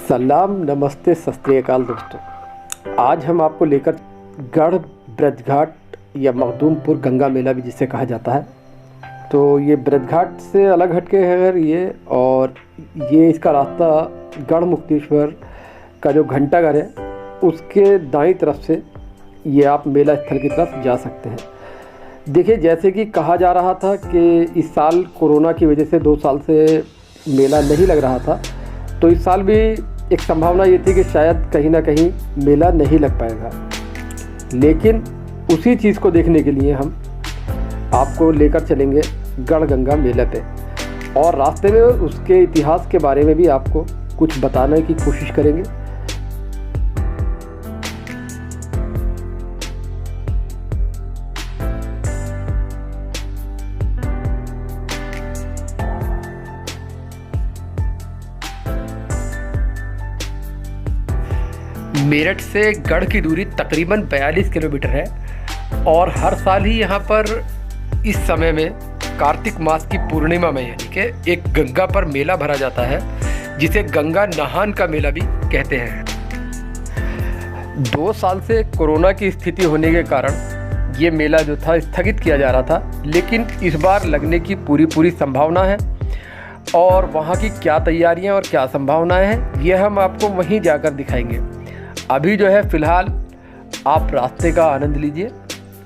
सलाम, नमस्ते, सत श्री अकाल दोस्तों। आज हम आपको लेकर गढ़ ब्रजघाट या मखदूमपुर गंगा मेला भी जिसे कहा जाता है, तो ये ब्रजघाट से अलग हटके है अगर ये, और ये इसका रास्ता गढ़ मुक्तेश्वर का जो घंटाघर है उसके दाईं तरफ से ये आप मेला स्थल की तरफ जा सकते हैं। देखिए, जैसे कि कहा जा रहा था कि इस साल कोरोना की वजह से 2 साल से मेला नहीं लग रहा था, तो इस साल भी एक संभावना ये थी कि शायद कहीं ना कहीं मेला नहीं लग पाएगा। लेकिन उसी चीज़ को देखने के लिए हम आपको लेकर चलेंगे गढ़ गंगा मेले पे, और रास्ते में उसके इतिहास के बारे में भी आपको कुछ बताने की कोशिश करेंगे। मेरठ से गढ़ की दूरी तकरीबन 42 किलोमीटर है, और हर साल ही यहाँ पर इस समय में कार्तिक मास की पूर्णिमा में यानी कि एक गंगा पर मेला भरा जाता है, जिसे गंगा नहान का मेला भी कहते हैं। 2 साल से कोरोना की स्थिति होने के कारण ये मेला जो था स्थगित किया जा रहा था, लेकिन इस बार लगने की पूरी संभावना है। और वहाँ की क्या तैयारियाँ और क्या संभावनाएं हैं, ये हम आपको वहीं जाकर दिखाएंगे। अभी जो है फ़िलहाल आप रास्ते का आनंद लीजिए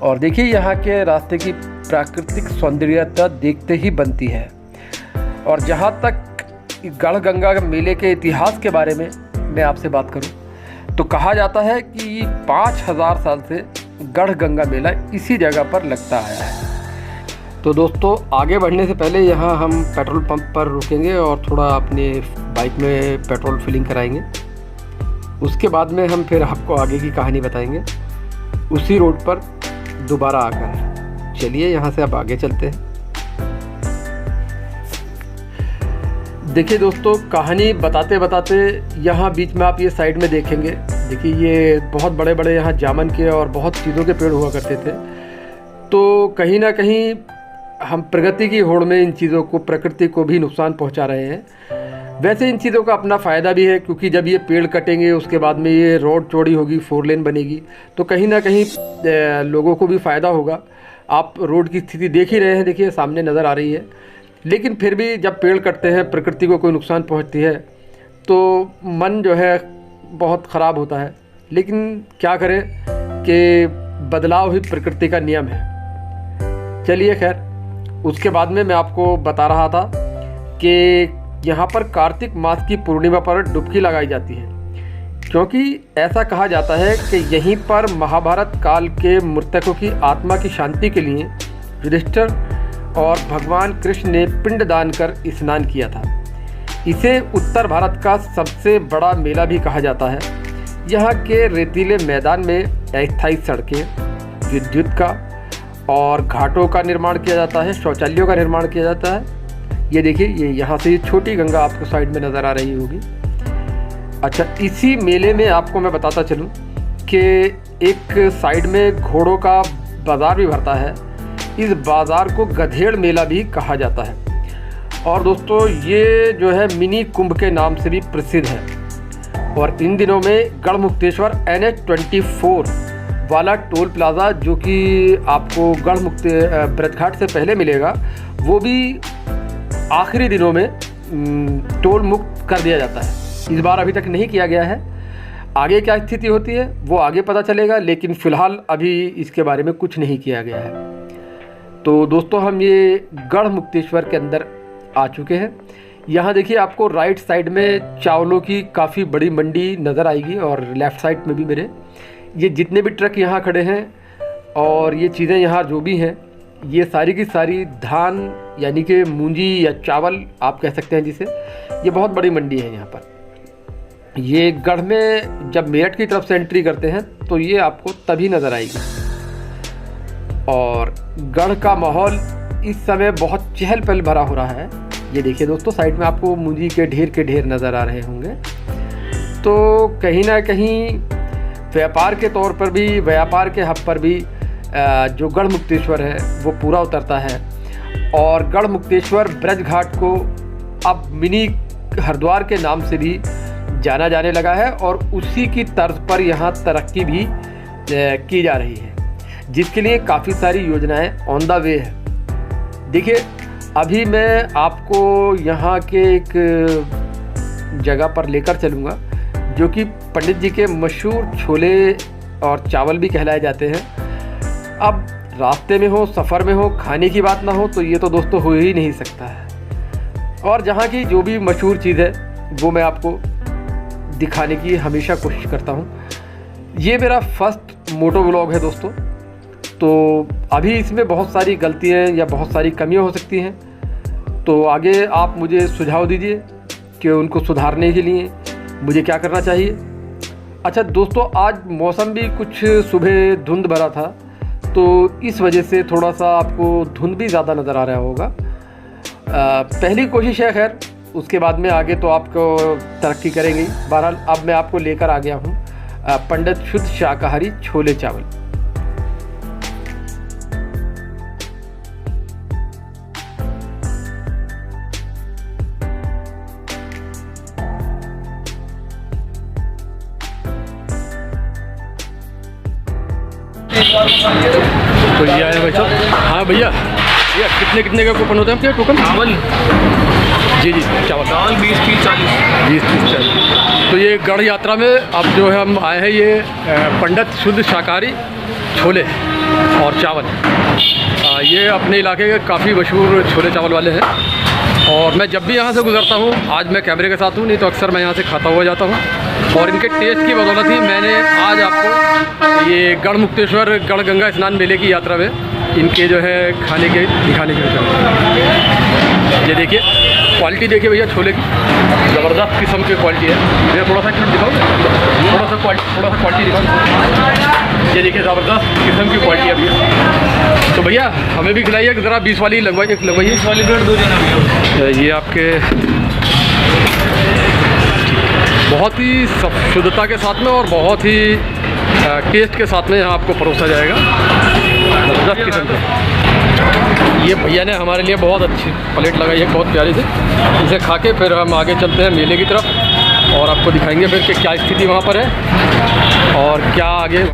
और देखिए, यहाँ के रास्ते की प्राकृतिक सौंदर्यता देखते ही बनती है। और जहाँ तक गढ़ गंगा मेले के इतिहास के बारे में मैं आपसे बात करूँ, तो कहा जाता है कि 5000 साल से गढ़ गंगा मेला इसी जगह पर लगता आया है। तो दोस्तों, आगे बढ़ने से पहले यहाँ हम पेट्रोल पंप पर रुकेंगे और थोड़ा अपने बाइक में पेट्रोल फिलिंग कराएंगे। उसके बाद में हम फिर आपको आगे की कहानी बताएंगे उसी रोड पर दोबारा आकर। चलिए, यहाँ से अब आगे चलते हैं। देखिए दोस्तों, कहानी बताते बताते यहाँ बीच में आप ये साइड में देखेंगे, देखिए ये बहुत बड़े बड़े यहाँ जामुन के और बहुत चीज़ों के पेड़ हुआ करते थे। तो कहीं ना कहीं हम प्रगति की होड़ में इन चीज़ों को, प्रकृति को भी नुकसान पहुँचा रहे हैं। वैसे इन चीज़ों का अपना फ़ायदा भी है, क्योंकि जब ये पेड़ कटेंगे उसके बाद में ये रोड चौड़ी होगी, 4 लेन बनेगी, तो कहीं ना कहीं लोगों को भी फ़ायदा होगा। आप रोड की स्थिति देख ही रहे हैं, देखिए सामने नज़र आ रही है। लेकिन फिर भी जब पेड़ कटते हैं, प्रकृति को कोई नुकसान पहुंचती है, तो मन जो है बहुत ख़राब होता है। लेकिन क्या करें कि बदलाव ही प्रकृति का नियम है। चलिए खैर, उसके बाद में मैं आपको बता रहा था कि यहाँ पर कार्तिक मास की पूर्णिमा पर डुबकी लगाई जाती है, क्योंकि ऐसा कहा जाता है कि यहीं पर महाभारत काल के मृतकों की आत्मा की शांति के लिए युधिष्ठिर और भगवान कृष्ण ने पिंड दान कर स्नान किया था। इसे उत्तर भारत का सबसे बड़ा मेला भी कहा जाता है। यहाँ के रेतीले मैदान में अस्थायी सड़कें, विद्युत का और घाटों का निर्माण किया जाता है, शौचालयों का निर्माण किया जाता है। ये देखिए, ये यहाँ से छोटी गंगा आपको साइड में नज़र आ रही होगी। अच्छा, इसी मेले में आपको मैं बताता चलूँ कि एक साइड में घोड़ों का बाज़ार भी भरता है। इस बाज़ार को गधेड़ मेला भी कहा जाता है। और दोस्तों, ये जो है मिनी कुंभ के नाम से भी प्रसिद्ध है। और इन दिनों में गढ़ मुक्तेश्वर NH24 वाला टोल प्लाज़ा, जो कि आपको गढ़ ब्रजघाट से पहले मिलेगा, वो भी आखिरी दिनों में टोल मुक्त कर दिया जाता है। इस बार अभी तक नहीं किया गया है। आगे क्या स्थिति होती है वो आगे पता चलेगा, लेकिन फ़िलहाल अभी इसके बारे में कुछ नहीं किया गया है। तो दोस्तों, हम ये गढ़ मुक्तेश्वर के अंदर आ चुके हैं। यहाँ देखिए, आपको राइट साइड में चावलों की काफ़ी बड़ी मंडी नज़र आएगी, और लेफ़्ट साइड में भी मेरे ये जितने भी ट्रक यहाँ खड़े हैं और ये चीज़ें यहाँ जो भी हैं, ये सारी की सारी धान यानी कि मूंजी या चावल आप कह सकते हैं जिसे, ये बहुत बड़ी मंडी है यहाँ पर। ये गढ़ में जब मेरठ की तरफ से एंट्री करते हैं तो ये आपको तभी नज़र आएगी। और गढ़ का माहौल इस समय बहुत चहल पहल भरा हो रहा है। ये देखिए दोस्तों, साइड में आपको मूंजी के ढेर नज़र आ रहे होंगे। तो कहीं ना कहीं व्यापार के तौर पर भी, व्यापार के हब पर भी जो गढ़ मुक्तेश्वर है वो पूरा उतरता है। और गढ़ मुक्तेश्वर ब्रज घाट को अब मिनी हरिद्वार के नाम से भी जाना जाने लगा है और उसी की तर्ज पर यहाँ तरक्की भी की जा रही है, जिसके लिए काफ़ी सारी योजनाएं ऑन द वे है। देखिए, अभी मैं आपको यहाँ के एक जगह पर लेकर चलूँगा जो कि पंडित जी के मशहूर छोले और चावल भी कहलाए जाते हैं। अब रास्ते में हो, सफ़र में हो, खाने की बात ना हो तो ये तो दोस्तों हो ही नहीं सकता है। और जहाँ की जो भी मशहूर चीज़ है वो मैं आपको दिखाने की हमेशा कोशिश करता हूँ। ये मेरा फर्स्ट मोटो व्लॉग है दोस्तों, तो अभी इसमें बहुत सारी गलतियाँ या बहुत सारी कमियाँ हो सकती हैं, तो आगे आप मुझे सुझाव दीजिए कि उनको सुधारने के लिए मुझे क्या करना चाहिए। अच्छा दोस्तों, आज मौसम भी कुछ सुबह धुंध भरा था, तो इस वजह से थोड़ा सा आपको धुंध भी ज़्यादा नज़र आ रहा होगा। पहली कोशिश है, खैर उसके बाद में आगे तो आपको तरक्की करेंगे। बहरहाल अब मैं आपको लेकर आ गया हूँ पंडित शुद्ध शाकाहारी छोले चावल। तो ये आया भाई साहब। हाँ भैया, भैया कितने का कूपन होता है आपके टोकन? चावल जी चावल 20, 30, 40। 20, 30, 40। तो ये गढ़ यात्रा में अब जो है हम आए हैं, ये पंडित शुद्ध शाकाहारी छोले और चावल। ये अपने इलाके के काफ़ी मशहूर छोले चावल वाले हैं और मैं जब भी यहाँ से गुज़रता हूँ, आज मैं कैमरे के साथ हूँ, नहीं तो अक्सर मैं यहाँ से खाता हुआ जाता हूँ। और इनके टेस्ट की बदौलत ही मैंने आज आपको ये गढ़ मुक्तेश्वर गढ़ गंगा स्नान मेले की यात्रा में इनके जो है खाने के दिखाने की विचार। ये देखिए क्वालिटी देखिए भैया, छोले की ज़बरदस्त किस्म की क्वालिटी है। भैया थोड़ा सा दिखाओ, थोड़ा सा क्वालिटी दिखाओ। ये देखिए ज़बरदस्त किस्म की क्वालिटी है भैया। तो भैया हमें भी खिलाइए ज़रा, 20 वाली लगवाइए। 20 वाली प्लेट 2 देना। ये आपके बहुत ही शुद्धता के साथ में और बहुत ही टेस्ट के साथ में यहाँ आपको परोसा जाएगा। ज़बरदस्त किस्म का ये भैया ने हमारे लिए बहुत अच्छी प्लेट लगाई है, बहुत प्यारी से। इसे खा के फिर हम आगे चलते हैं मेले की तरफ और आपको दिखाएंगे फिर कि क्या स्थिति वहाँ पर है और क्या आगे।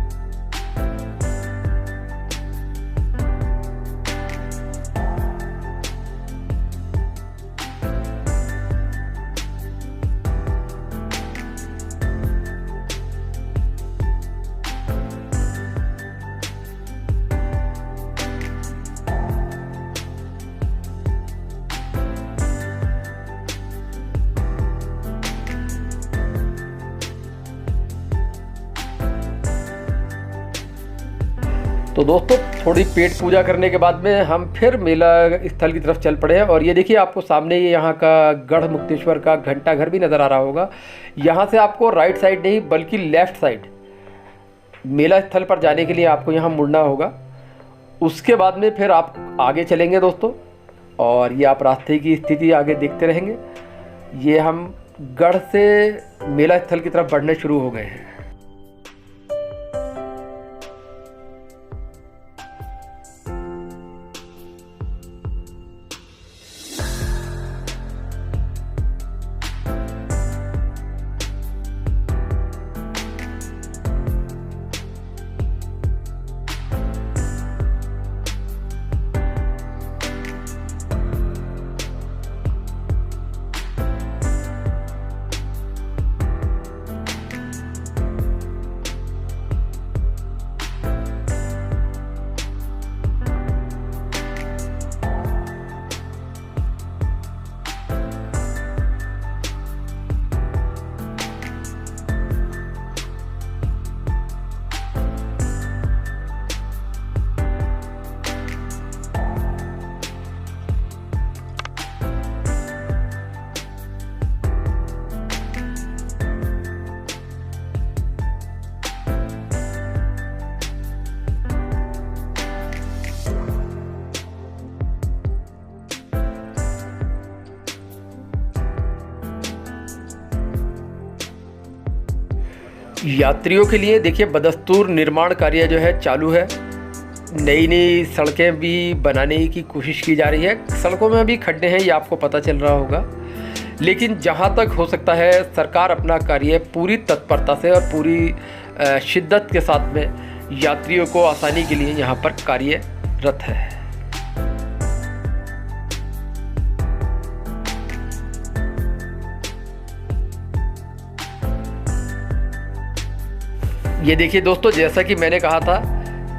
तो दोस्तों, थोड़ी पेट पूजा करने के बाद में हम फिर मेला स्थल की तरफ चल पड़े हैं। और ये देखिए आपको सामने ये यहाँ का गढ़ मुक्तेश्वर का घंटा घर भी नज़र आ रहा होगा। यहाँ से आपको राइट साइड नहीं बल्कि लेफ़्ट साइड मेला स्थल पर जाने के लिए आपको यहाँ मुड़ना होगा। उसके बाद में फिर आप आगे चलेंगे दोस्तों, और ये आप रास्ते की स्थिति आगे देखते रहेंगे। ये हम गढ़ से मेला स्थल की तरफ बढ़ने शुरू हो गए हैं। यात्रियों के लिए देखिए बदस्तूर निर्माण कार्य जो है चालू है। नई नई सड़कें भी बनाने की कोशिश की जा रही है। सड़कों में भी खड्डे हैं, ये आपको पता चल रहा होगा। लेकिन जहाँ तक हो सकता है सरकार अपना कार्य पूरी तत्परता से और पूरी शिद्दत के साथ में यात्रियों को आसानी के लिए यहाँ पर कार्यरत है। ये देखिए दोस्तों, जैसा कि मैंने कहा था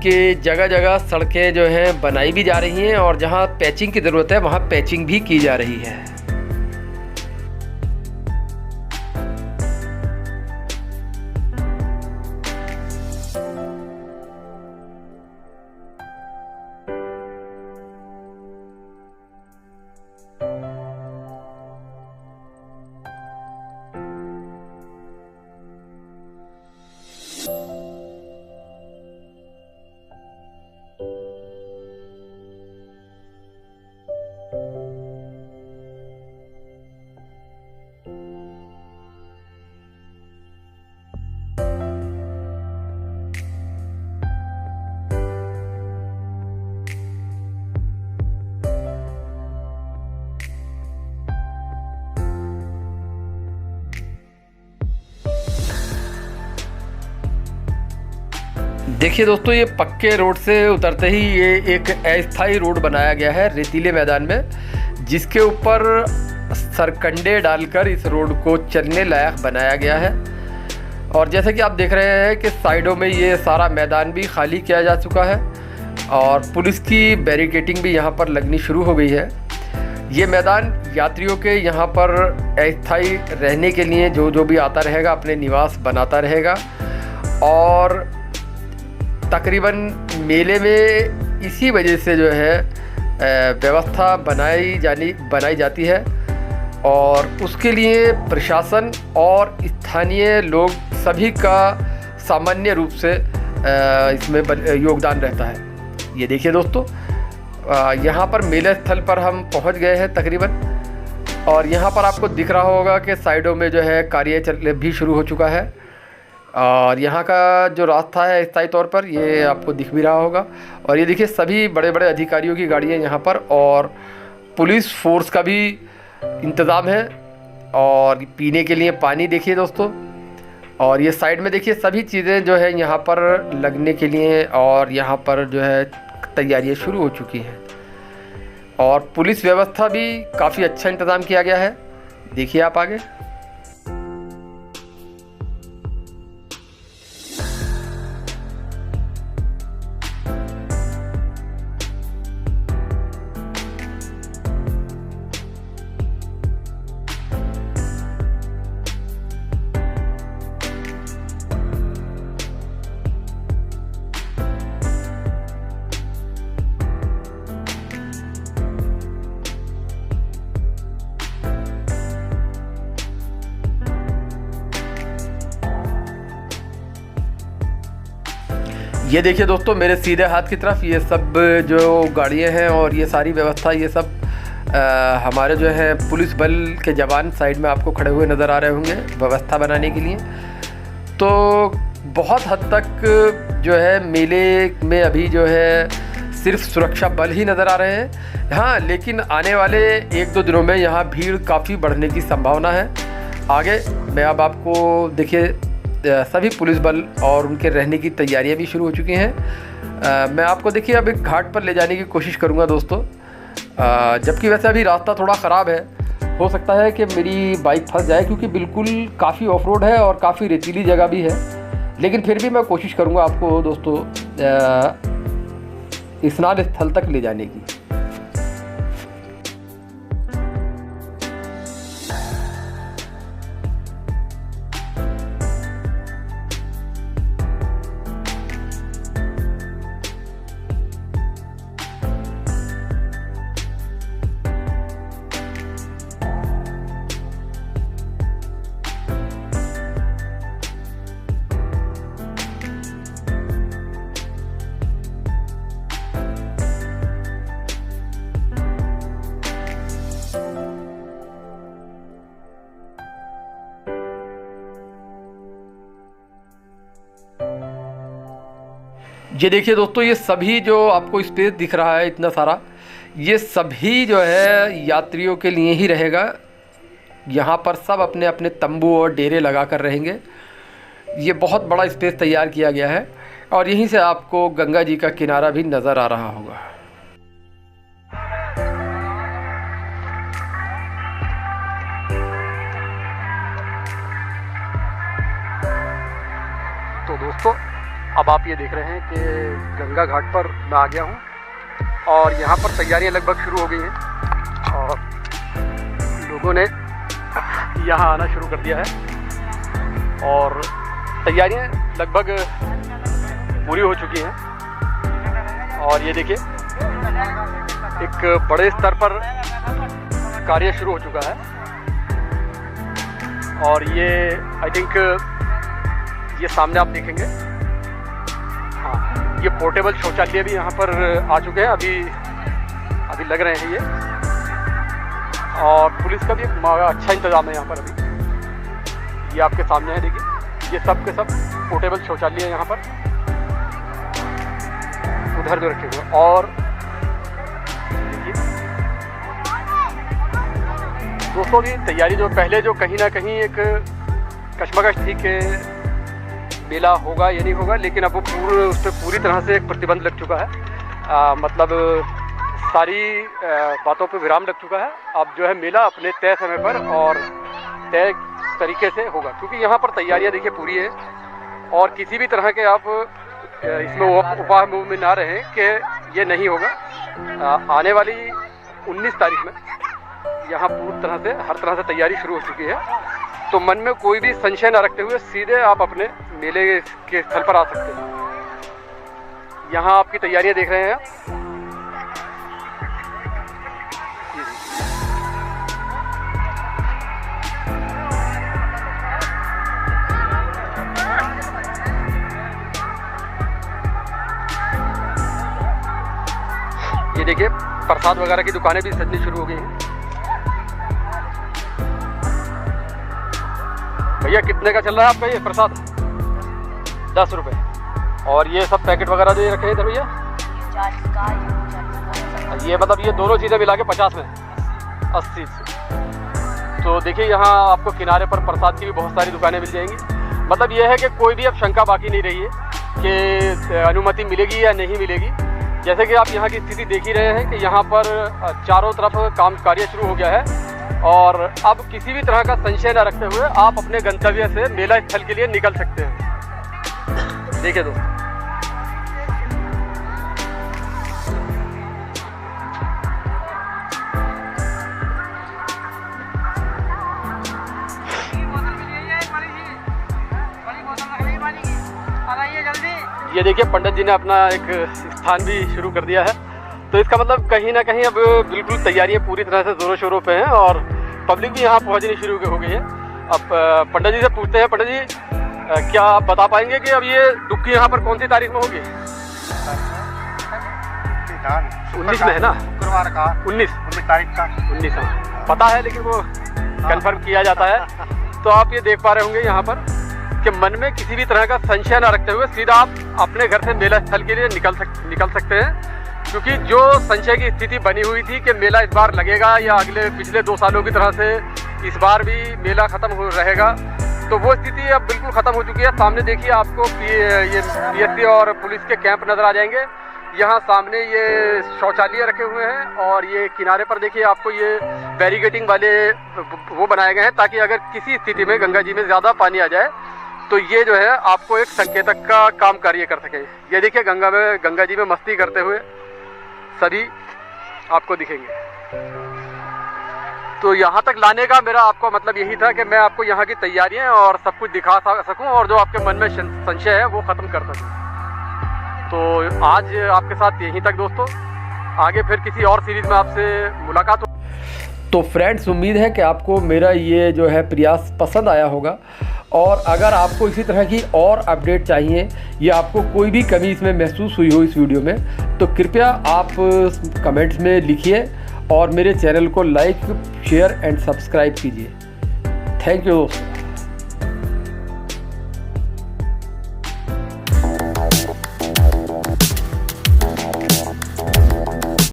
कि जगह जगह सड़कें जो हैं बनाई भी जा रही हैं और जहाँ पैचिंग की ज़रूरत है वहाँ पैचिंग भी की जा रही है। देखिए दोस्तों, ये पक्के रोड से उतरते ही ये एक अस्थायी रोड बनाया गया है रेतीले मैदान में, जिसके ऊपर सरकंडे डालकर इस रोड को चलने लायक बनाया गया है। और जैसे कि आप देख रहे हैं कि साइडों में ये सारा मैदान भी खाली किया जा चुका है और पुलिस की बैरिकेडिंग भी यहाँ पर लगनी शुरू हो गई है। ये मैदान यात्रियों के यहाँ पर अस्थायी रहने के लिए जो भी आता रहेगा अपने निवास बनाता रहेगा। और तकरीबन मेले में इसी वजह से जो है व्यवस्था बनाई जाती है और उसके लिए प्रशासन और स्थानीय लोग सभी का सामान्य रूप से इसमें योगदान रहता है। ये देखिए दोस्तों, यहाँ पर मेले स्थल पर हम पहुँच गए हैं तकरीबन, और यहाँ पर आपको दिख रहा होगा कि साइडों में जो है कार्य चल भी शुरू हो चुका है और यहाँ का जो रास्ता है स्थायी तौर पर ये आपको दिख भी रहा होगा। और ये देखिए सभी बड़े बड़े अधिकारियों की गाड़ियाँ यहाँ पर और पुलिस फोर्स का भी इंतज़ाम है। और पीने के लिए पानी देखिए दोस्तों, और ये साइड में देखिए सभी चीज़ें जो है यहाँ पर लगने के लिए और यहाँ पर जो है तैयारियाँ शुरू हो चुकी हैं। और पुलिस व्यवस्था भी काफ़ी अच्छा इंतज़ाम किया गया है। देखिए आप आगे। ये देखिए दोस्तों, मेरे सीधे हाथ की तरफ ये सब जो गाड़ियाँ हैं और ये सारी व्यवस्था, ये सब हमारे जो है पुलिस बल के जवान साइड में आपको खड़े हुए नज़र आ रहे होंगे व्यवस्था बनाने के लिए। तो बहुत हद तक जो है मेले में अभी जो है सिर्फ सुरक्षा बल ही नज़र आ रहे हैं। हाँ, लेकिन आने वाले 1-2 दिनों में यहाँ भीड़ काफ़ी बढ़ने की संभावना है। आगे मैं अब आपको देखिए सभी पुलिस बल और उनके रहने की तैयारियां भी शुरू हो चुकी हैं। मैं आपको देखिए अब एक घाट पर ले जाने की कोशिश करूंगा दोस्तों, जबकि वैसे अभी रास्ता थोड़ा ख़राब है, हो सकता है कि मेरी बाइक फंस जाए क्योंकि बिल्कुल काफ़ी ऑफ रोड है और काफ़ी रेतीली जगह भी है। लेकिन फिर भी मैं कोशिश करूंगा आपको दोस्तों स्नान स्थल तक ले जाने की। ये देखिए दोस्तों, ये सभी जो आपको स्पेस दिख रहा है इतना सारा, ये सभी जो है यात्रियों के लिए ही रहेगा। यहाँ पर सब अपने अपने तंबू और डेरे लगा कर रहेंगे। ये बहुत बड़ा स्पेस तैयार किया गया है और यहीं से आपको गंगा जी का किनारा भी नज़र आ रहा होगा। तो दोस्तों, अब आप ये देख रहे हैं कि गंगा घाट पर मैं आ गया हूँ और यहाँ पर तैयारियाँ लगभग शुरू हो गई हैं और लोगों ने यहाँ आना शुरू कर दिया है और तैयारियाँ लगभग पूरी हो चुकी हैं। और ये देखिए, एक बड़े स्तर पर कार्य शुरू हो चुका है और ये आई थिंक ये सामने आप देखेंगे, हाँ, ये पोर्टेबल शौचालय भी यहाँ पर आ चुके हैं, अभी लग रहे हैं ये। और पुलिस का भी एक अच्छा इंतज़ाम है यहाँ पर। अभी ये आपके सामने है, देखिए, ये सब के सब पोर्टेबल शौचालय है यहाँ पर, उधर भी रखे हुए। और देखिए दोस्तों, की तैयारी जो पहले जो कहीं ना कहीं एक कश्मकश थी कि मेला होगा या नहीं होगा, लेकिन अब वो उस पर पूरी तरह से एक प्रतिबंध लग चुका है। मतलब सारी बातों पे विराम लग चुका है। अब जो है मेला अपने तय समय पर और तय तरीके से होगा, क्योंकि यहाँ पर तैयारियाँ देखिए पूरी है और किसी भी तरह के आप इसमें उपाय में ना रहें कि ये नहीं होगा। आने वाली 19 तारीख में यहाँ पूरी तरह से हर तरह से तैयारी शुरू हो चुकी है, तो मन में कोई भी संशय न रखते हुए सीधे आप अपने मेले के स्थल पर आ सकते हैं। यहाँ आपकी तैयारियां देख रहे हैं आप। ये देखिए, प्रसाद वगैरह की दुकानें भी सजनी शुरू हो गई हैं। भैया कितने का चल रहा है आपका ये प्रसाद? 10 रुपये। और ये सब पैकेट वगैरह दे रखे हैं इधर भैया? ये मतलब ये दोनों चीज़ें मिला के 50 में 80 से। तो देखिए, यहाँ आपको किनारे पर प्रसाद की भी बहुत सारी दुकानें मिल जाएंगी। मतलब ये है कि कोई भी अब शंका बाकी नहीं रही है कि अनुमति मिलेगी या नहीं मिलेगी। जैसे कि आप यहाँ की स्थिति देख ही रहे हैं कि यहाँ पर चारों तरफ काम कार्य शुरू हो गया है और अब किसी भी तरह का संशय न रखते हुए आप अपने गंतव्य से मेला स्थल के लिए निकल सकते हैं। देखिए दोस्तों, ये देखिए, पंडित जी ने अपना एक स्थान भी शुरू कर दिया है। तो इसका मतलब कहीं ना कहीं अब बिल्कुल तैयारियां पूरी तरह से जोरों शोरों पे हैं और पब्लिक भी यहाँ पहुँचनी शुरू हो गई है। अब पंडित जी से पूछते हैं, पंडित जी क्या आप बता पाएंगे कि अब ये डुबकी यहाँ पर कौन सी तारीख में होगी? 19 में है ना? शुक्रवार का 19 तारीख का 19 पता है, लेकिन वो कंफर्म किया जाता है। तो आप ये देख पा रहे होंगे यहाँ पर कि मन में किसी भी तरह का संशय न रखते हुए सीधा आप अपने घर से मेला स्थल के लिए निकल सकते हैं। क्योंकि जो संशय की स्थिति बनी हुई थी कि मेला इस बार लगेगा या अगले पिछले 2 सालों की तरह से इस बार भी मेला ख़त्म हो रहेगा, तो वो स्थिति अब बिल्कुल ख़त्म हो चुकी है। सामने देखिए, आपको ये PSC और पुलिस के कैंप नज़र आ जाएंगे। यहाँ सामने ये शौचालय रखे हुए हैं और ये किनारे पर देखिए, आपको ये बैरिकेडिंग वाले वो बनाए गए हैं ताकि अगर किसी स्थिति में गंगा जी में ज़्यादा पानी आ जाए तो ये जो है आपको एक संकेतक का काम कार्य कर सके। ये देखिए, गंगा जी में मस्ती करते हुए सभी आपको दिखेंगे। तो यहाँ तक लाने का मेरा आपको मतलब यही था कि मैं आपको यहाँ की तैयारियाँ और सब कुछ दिखा सकूँ और जो आपके मन में संशय है वो ख़त्म कर सकूँ। तो आज आपके साथ यहीं तक दोस्तों, आगे फिर किसी और सीरीज़ में आपसे मुलाकात हो। तो फ्रेंड्स, उम्मीद है कि आपको मेरा ये जो है प्रयास पसंद आया होगा और अगर आपको इसी तरह की और अपडेट चाहिए या आपको कोई भी कमी इसमें महसूस हुई हो इस वीडियो में, तो कृपया आप कमेंट्स में लिखिए और मेरे चैनल को लाइक, शेयर एंड सब्सक्राइब कीजिए। थैंक यू दोस्तों।